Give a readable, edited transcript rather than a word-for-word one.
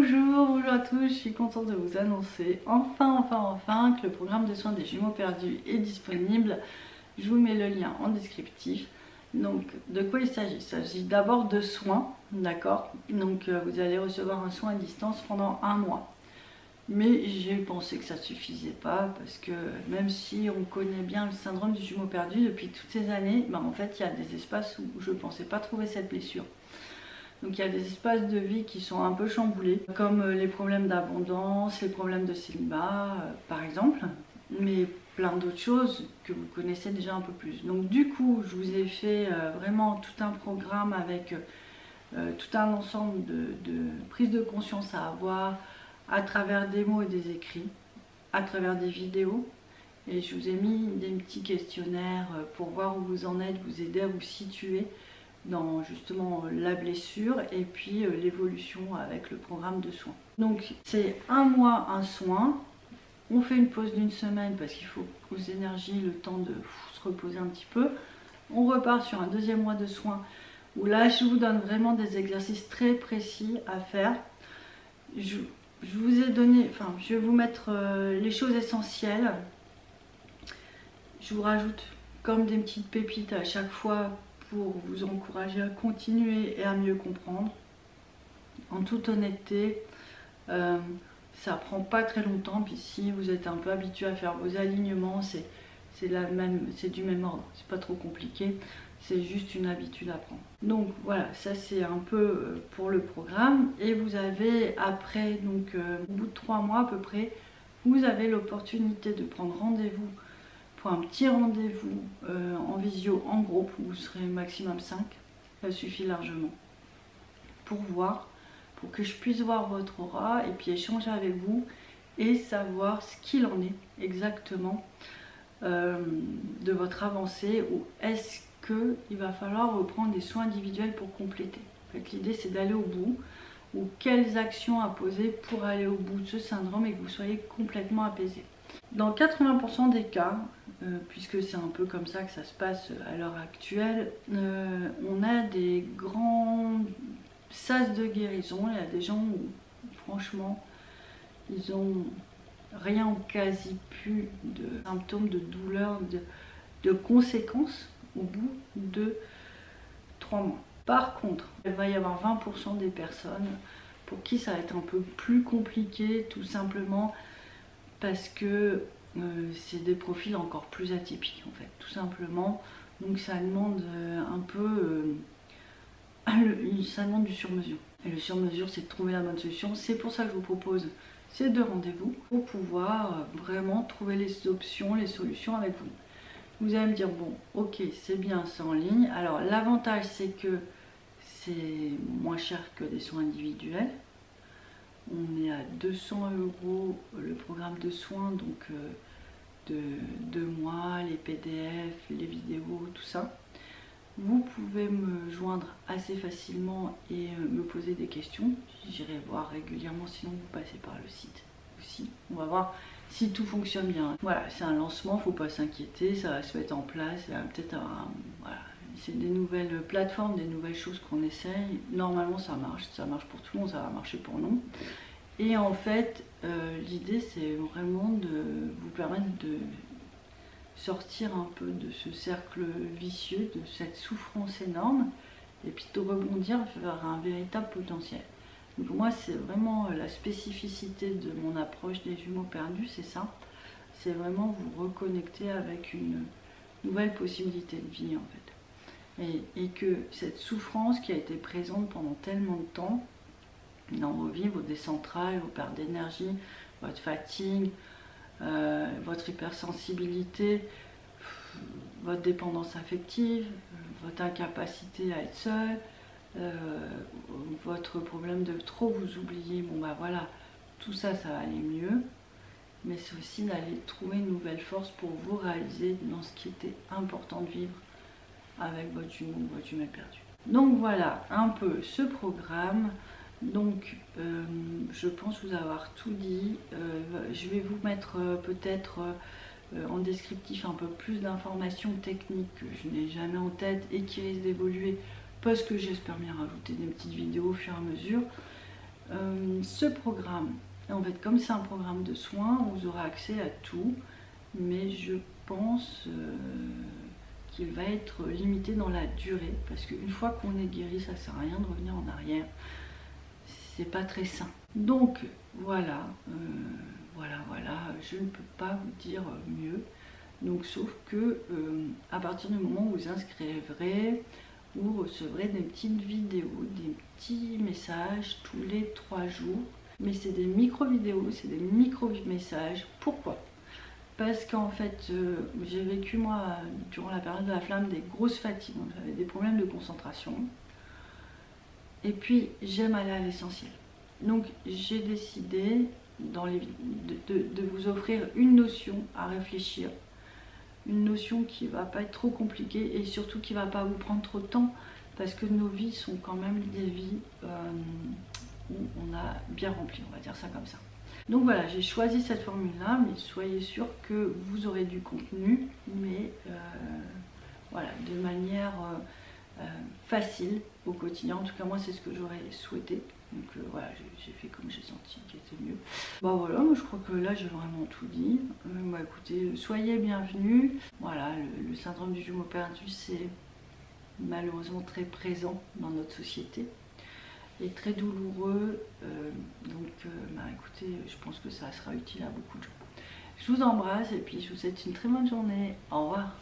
Bonjour à tous, je suis contente de vous annoncer enfin que le programme de soins des jumeaux perdus est disponible. Je vous mets le lien en descriptif. Donc de quoi il s'agit? Il s'agit d'abord de soins, d'accord? Donc vous allez recevoir un soin à distance pendant 1 mois. Mais j'ai pensé que ça ne suffisait pas parce que même si on connaît bien le syndrome du jumeau perdu depuis toutes ces années, en fait il y a des espaces où je ne pensais pas trouver cette blessure. Donc il y a des espaces de vie qui sont un peu chamboulés, comme les problèmes d'abondance, les problèmes de célibat par exemple, mais plein d'autres choses que vous connaissez déjà un peu plus. Donc du coup je vous ai fait vraiment tout un programme avec tout un ensemble de prises de conscience à avoir à travers des mots et des écrits, à travers des vidéos. Et je vous ai mis des petits questionnaires pour voir où vous en êtes, vous aider à vous situer dans justement la blessure et puis l'évolution avec le programme de soins. Donc c'est 1 mois un soin, on fait une pause d'1 semaine parce qu'il faut aux énergies le temps de se reposer un petit peu. On repart sur un 2e mois de soins où là je vous donne vraiment des exercices très précis à faire. Je vous ai donné, je vais vous mettre les choses essentielles. Je vous rajoute comme des petites pépites à chaque fois pour vous encourager à continuer et à mieux comprendre. En toute honnêteté, ça prend pas très longtemps, puis si vous êtes un peu habitué à faire vos alignements, c'est du même ordre, c'est pas trop compliqué, c'est juste une habitude à prendre. Donc voilà, ça c'est un peu pour le programme. Et vous avez après, donc au bout de 3 mois à peu près, vous avez l'opportunité de prendre rendez-vous pour un petit rendez-vous en visio, en groupe, où vous serez maximum 5, ça suffit largement, pour voir, pour que je puisse voir votre aura et puis échanger avec vous et savoir ce qu'il en est exactement de votre avancée, ou est-ce qu'il va falloir reprendre des soins individuels pour compléter. En fait, l'idée c'est d'aller au bout, ou quelles actions à poser pour aller au bout de ce syndrome et que vous soyez complètement apaisé. Dans 80% des cas, puisque c'est un peu comme ça que ça se passe à l'heure actuelle, on a des grands sas de guérison. Il y a des gens où franchement ils ont rien ou quasi plus de symptômes, de douleurs, de conséquences au bout de 3 mois. Par contre, il va y avoir 20% des personnes pour qui ça va être un peu plus compliqué, tout simplement parce que c'est des profils encore plus atypiques en fait, tout simplement. Donc ça demande un peu ça demande du sur-mesure, et le sur-mesure c'est de trouver la bonne solution. C'est pour ça que je vous propose ces 2 rendez-vous pour pouvoir vraiment trouver les options, les solutions avec vous. Vous allez me dire, bon ok c'est bien, c'est en ligne. Alors l'avantage c'est que c'est moins cher que des soins individuels. On est à 200 € le programme de soins, donc de 2 mois, les PDF, les vidéos, tout ça. Vous pouvez me joindre assez facilement et me poser des questions. J'irai voir régulièrement, sinon vous passez par le site aussi. On va voir si tout fonctionne bien. Voilà, c'est un lancement, faut pas s'inquiéter, ça va se mettre en place. Peut-être voilà, c'est des nouvelles plateformes, des nouvelles choses qu'on essaye. Normalement ça marche pour tout le monde, ça va marcher pour nous. Et en fait, l'idée c'est vraiment de vous permettre de sortir un peu de ce cercle vicieux, de cette souffrance énorme, et puis de rebondir vers un véritable potentiel. Donc moi c'est vraiment la spécificité de mon approche des jumeaux perdus, c'est ça. C'est vraiment vous reconnecter avec une nouvelle possibilité de vie en fait. Et que cette souffrance qui a été présente pendant tellement de temps dans vos vies, vos décentrales, vos pertes d'énergie, votre fatigue, votre hypersensibilité, votre dépendance affective, votre incapacité à être seul, votre problème de trop vous oublier, bon bah voilà, tout ça, ça va aller mieux. Mais c'est aussi d'aller trouver une nouvelle force pour vous réaliser dans ce qui était important de vivre avec votre jumeau ou votre jumelle perdue. Donc voilà un peu ce programme. Donc je pense vous avoir tout dit. Je vais vous mettre peut-être en descriptif un peu plus d'informations techniques que je n'ai jamais en tête et qui risquent d'évoluer parce que j'espère bien rajouter des petites vidéos au fur et à mesure. Ce programme, en fait, comme c'est un programme de soins, vous aurez accès à tout, mais je pense qu'il va être limité dans la durée, parce qu'une fois qu'on est guéri, ça sert à rien de revenir en arrière, c'est pas très sain. Donc voilà, voilà, je ne peux pas vous dire mieux. Donc sauf que à partir du moment où vous inscrivrez, vous recevrez des petites vidéos, des petits messages tous les 3 jours. Mais c'est des micro-vidéos, c'est des micro-messages. Pourquoi? Parce qu'en fait, j'ai vécu moi, durant la période de la flamme, des grosses fatigues. J'avais des problèmes de concentration. Et puis, j'aime aller à l'essentiel. Donc, j'ai décidé de vous offrir une notion à réfléchir. Une notion qui ne va pas être trop compliquée et surtout qui ne va pas vous prendre trop de temps, parce que nos vies sont quand même des vies où on a bien rempli, on va dire ça comme ça. Donc voilà, j'ai choisi cette formule-là, mais soyez sûr que vous aurez du contenu, mais voilà, de manière facile au quotidien. En tout cas, moi, c'est ce que j'aurais souhaité. Donc voilà, j'ai fait comme j'ai senti qui était mieux. Bon voilà, moi je crois que là j'ai vraiment tout dit. Bah écoutez, soyez bienvenus. Voilà, le syndrome du jumeau perdu, c'est malheureusement très présent dans notre société et très douloureux. Bah écoutez, je pense que ça sera utile à beaucoup de gens. Je vous embrasse et puis je vous souhaite une très bonne journée. Au revoir.